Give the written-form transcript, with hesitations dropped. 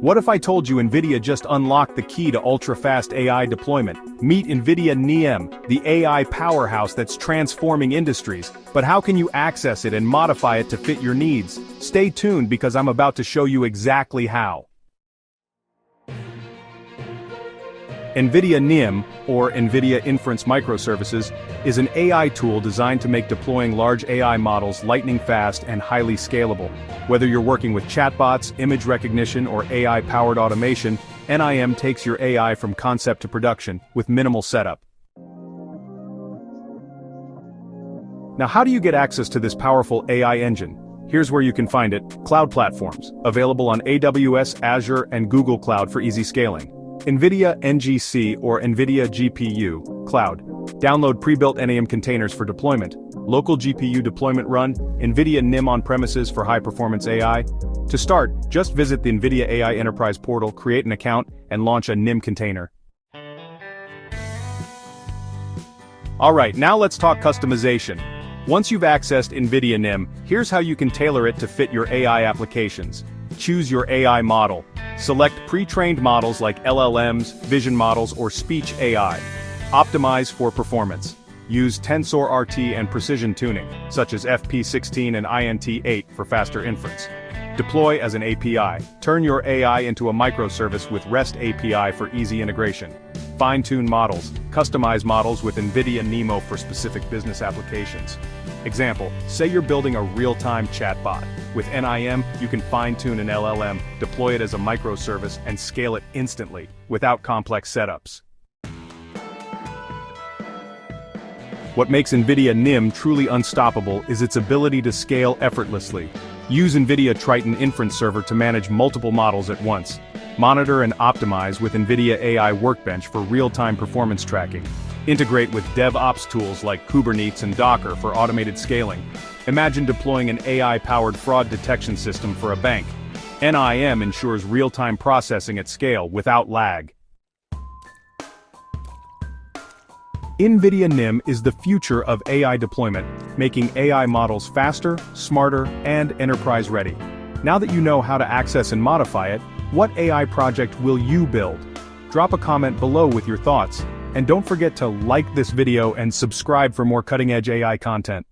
What if I told you NVIDIA just unlocked the key to ultra-fast AI deployment? Meet NVIDIA NIM, the AI powerhouse that's transforming industries. But how can you access it and modify it to fit your needs? Stay tuned because I'm about to show you exactly how. NVIDIA NIM, or NVIDIA Inference Microservices, is an AI tool designed to make deploying large AI models lightning fast and highly scalable. Whether you're working with chatbots, image recognition, or AI-powered automation, NIM takes your AI from concept to production, with minimal setup. Now, how do you get access to this powerful AI engine? Here's where you can find it: cloud platforms, available on AWS, Azure, and Google Cloud for easy scaling. NVIDIA NGC or NVIDIA GPU Cloud. Download pre-built NIM containers for deployment. Local GPU deployment run, NVIDIA NIM on-premises for high-performance AI. To start, just visit the NVIDIA AI Enterprise portal, create an account, and launch a NIM container. Alright, now let's talk customization. Once you've accessed NVIDIA NIM, here's how you can tailor it to fit your AI applications. Choose your AI model. Select pre-trained models like LLMs, vision models, or speech AI. Optimize for performance. Use TensorRT and precision tuning, such as FP16 and INT8 for faster inference. Deploy as an API. Turn your AI into a microservice with REST API for easy integration. Fine-tune models. Customize models with NVIDIA NeMo for specific business applications. Example, say you're building a real-time chatbot. With NIM, you can fine-tune an LLM, deploy it as a microservice, and scale it instantly, without complex setups. What makes NVIDIA NIM truly unstoppable is its ability to scale effortlessly. Use NVIDIA Triton Inference Server to manage multiple models at once. Monitor and optimize with NVIDIA AI Workbench for real-time performance tracking. Integrate with DevOps tools like Kubernetes and Docker for automated scaling. Imagine deploying an AI-powered fraud detection system for a bank. NIM ensures real-time processing at scale without lag. NVIDIA NIM is the future of AI deployment, making AI models faster, smarter, and enterprise-ready. Now that you know how to access and modify it, what AI project will you build? Drop a comment below with your thoughts, and don't forget to like this video and subscribe for more cutting-edge AI content.